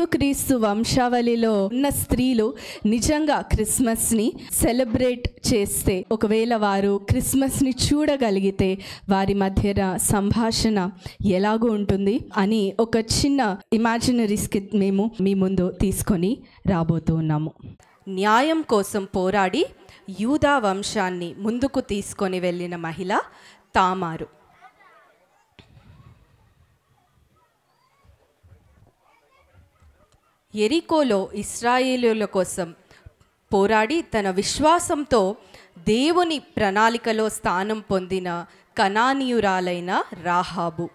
యేసుక్రీస్తు వంశావళిలో ఉన్న స్త్రీలు నిజంగా క్రిస్మస్ని సెలబ్రేట్ చేస్తే, ఒకవేళ వారు క్రిస్మస్ని చూడగలిగితే వారి మధ్య సంభాషణ ఎలాగో ఉంటుంది అని ఒక చిన్న ఇమాజినరీ స్కిట్ మేము మీ ముందు తీసుకొని రాబోతూ ఉన్నాము. న్యాయం కోసం పోరాడి యూదా వంశాన్ని ముందుకు తీసుకొని వెళ్ళిన మహిళ తామారు. యెరికోలో ఇశ్రాయేలీయుల కోసం పోరాడి తన విశ్వాసంతో దేవుని ప్రణాళికలో స్థానం పొందిన కనానీయురాలైన రాహాబు.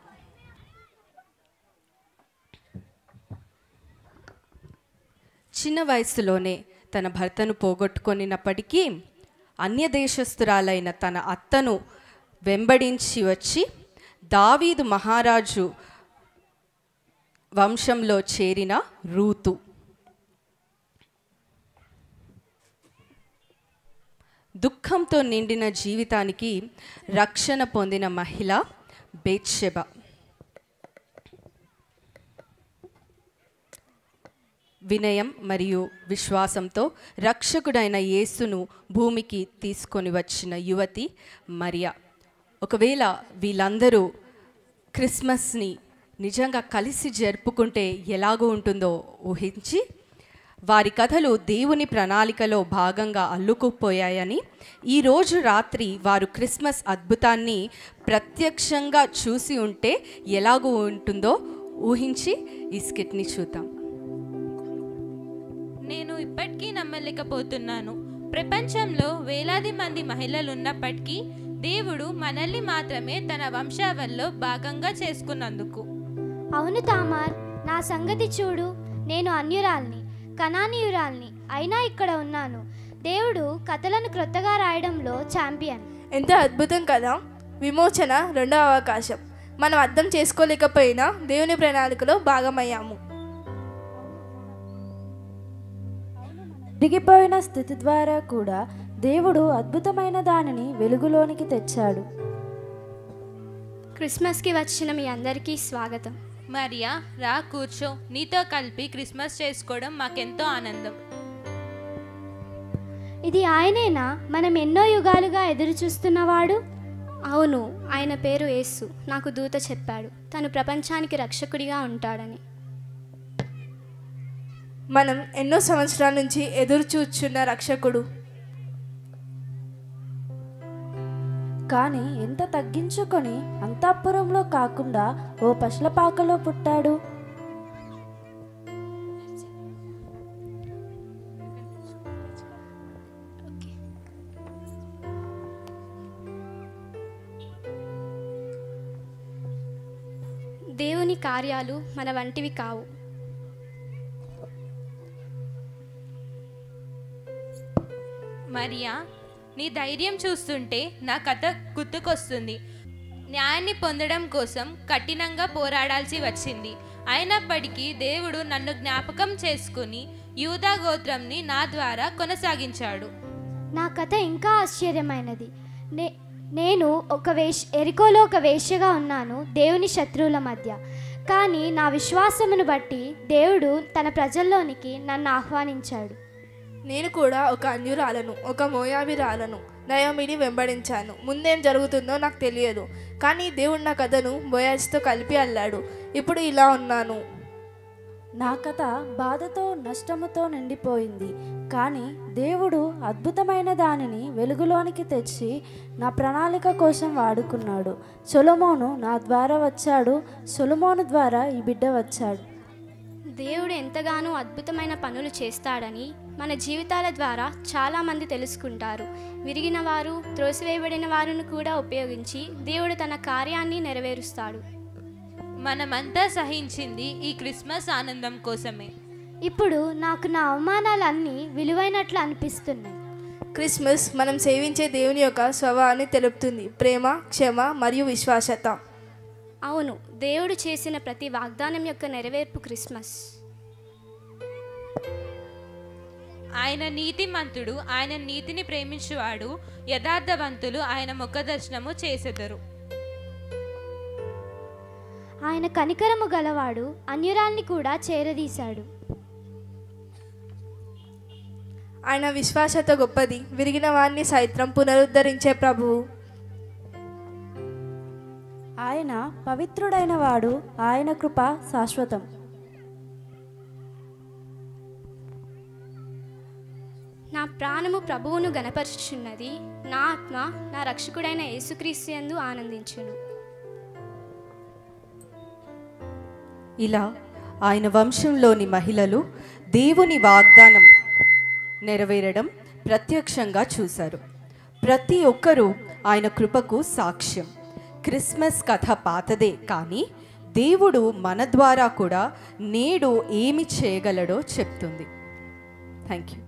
చిన్న వయసులోనే తన భర్తను పోగొట్టుకొనినప్పటికీ అన్యదేశస్థురాలైన తన అత్తను వెంబడించి వచ్చి దావీదు మహారాజు వంశంలో చేరిన రూతు. దుఃఖంతో నిండిన జీవితానికి రక్షణ పొందిన మహిళ బేత్షెబ. వినయం మరియు విశ్వాసంతో రక్షకుడైన యేసును భూమికి తీసుకొని వచ్చిన యువతి మరియా. ఒకవేళ వీళ్ళందరూ క్రిస్మస్ని నిజంగా కలిసి జరుపుకుంటే ఎలాగో ఉంటుందో ఊహించి వారి కథలు దేవుని ప్రణాళికలో భాగంగా అల్లుకుపోయాయని, ఈరోజు రాత్రి వారు క్రిస్మస్ అద్భుతాన్ని ప్రత్యక్షంగా చూసి ఉంటే ఎలాగో ఉంటుందో ఊహించి ఈ స్కిట్ని చూద్దాం. నేను ఇప్పటికీ నమ్మలేకపోతున్నాను. ప్రపంచంలో వేలాది మంది మహిళలు ఉన్నప్పటికీ దేవుడు మనల్ని మాత్రమే తన వంశావళిలో భాగంగా చేసుకున్నందుకు. అవును తామార్, నా సంగతి చూడు. నేను అన్యురాల్ని, కనానీయురాల్ని, అయినా ఇక్కడ ఉన్నాను. దేవుడు కథలను క్రొత్తగా రాయడంలో ఛాంపియన్. ఎంత అద్భుతం కదా! విమోచన రెండో అవకాశం. మనం అర్థం చేసుకోలేకపోయినా దేవుని ప్రణాళికలో భాగమయ్యాము. విరిగిపోయిన స్థితి ద్వారా కూడా దేవుడు అద్భుతమైన దానిని వెలుగులోనికి తెచ్చాడు. క్రిస్మస్కి వచ్చిన మీ అందరికీ స్వాగతం. మరియా, రా కూర్చో. నీతో కలిపి క్రిస్మస్ చేసుకోవడం మాకెంతో ఆనందం. ఇది ఆయనేనా మనం ఎన్నో యుగాలుగా ఎదురు చూస్తున్నవాడు? అవును, ఆయన పేరు యేసు. నాకు దూత చెప్పాడు తను ప్రపంచానికి రక్షకుడిగా ఉంటాడని. మనం ఎన్నో సంవత్సరాల నుంచి ఎదురు చూచున్న రక్షకుడు. కానీ ఎంత తగ్గించుకొని అంతఃపురంలో కాకుండా ఓ పశులపాకలో పుట్టాడు. దేవుని కార్యాలు మన వంటివి కావు. మరియా, నీ ధైర్యం చూస్తుంటే నా కథ గుర్తుకొస్తుంది. న్యాయాన్ని పొందడం కోసం కఠినంగా పోరాడాల్సి వచ్చింది. అయినప్పటికీ దేవుడు నన్ను జ్ఞాపకం చేసుకుని యూదా గోత్రంని నా ద్వారా కొనసాగించాడు. నా కథ ఇంకా ఆశ్చర్యమైనది. నేను ఎరికోలో ఒక వేశ్యగా ఉన్నాను, దేవుని శత్రువుల మధ్య. కానీ నా విశ్వాసమును బట్టి దేవుడు తన ప్రజల్లోనికి నన్ను ఆహ్వానించాడు. నేను కూడా ఒక అన్యురాలను, ఒక మోయాబీరాలను నయోమిని వెంబడించాను. ముందేం జరుగుతుందో నాకు తెలియదు, కానీ దేవుడు నా కథను బోయాజుతో కలిపి అల్లాడు. ఇప్పుడు ఇలా ఉన్నాను. నా కథ బాధతో నష్టముతో నిండిపోయింది. కానీ దేవుడు అద్భుతమైన దానిని వెలుగులోనికి తెచ్చి నా ప్రణాళిక కోసం వాడుకున్నాడు. సొలొమోను నా ద్వారా వచ్చాడు. సొలొమోను ద్వారా ఈ బిడ్డ వచ్చాడు. దేవుడు ఎంతగానో అద్భుతమైన పనులు చేస్తాడని మన జీవితాల ద్వారా చాలామంది తెలుసుకుంటారు. విరిగిన వారు, త్రోసివేయబడిన వారిని కూడా ఉపయోగించి దేవుడు తన కార్యాన్ని నెరవేరుస్తాడు. మనమంతా సహించింది ఈ క్రిస్మస్ ఆనందం కోసమే. ఇప్పుడు నాకు నా అవమానాలన్నీ విలువైనట్లు అనిపిస్తున్నాయి. క్రిస్మస్ మనం సేవించే దేవుని యొక్క స్వభావాన్ని తెలుపుతుంది. ప్రేమ, క్షమ మరియు విశ్వాసత. అవును, దేవుడు చేసిన ప్రతి వాగ్దానం యొక్క నెరవేర్పు క్రిస్మస్. ఆయన నీతిమంతుడు, ఆయన నీతిని ప్రేమించువాడు. యథార్థవంతులు ఆయన ముఖదర్శనము చేసెదరు. ఆయన కనికరము గలవాడు, అన్యురాల్ని కూడా చేరదీశాడు. ఆయన విశ్వాసత గొప్పది, విరిగిన వారిని సైతం పునరుద్ధరించే ప్రభువు. ఆయన పవిత్రుడైన వాడు, ఆయన కృప శాశ్వతం. నా ప్రాణము ప్రభువును గణపరుచుచున్నది, నా ఆత్మ నా రక్షకుడైన యేసుక్రీస్తు యందు ఆనందించును. ఇలా ఆయన వంశంలోని మహిళలు దేవుని వాగ్దానం నెరవేరడం ప్రత్యక్షంగా చూశారు. ప్రతి ఒక్కరూ ఆయన కృపకు సాక్ష్యం. క్రిస్మస్ కథ పాతదే, కానీ దేవుడు మన ద్వారా కూడా నేడు ఏమి చేయగలడో చెప్తుంది. Thank you.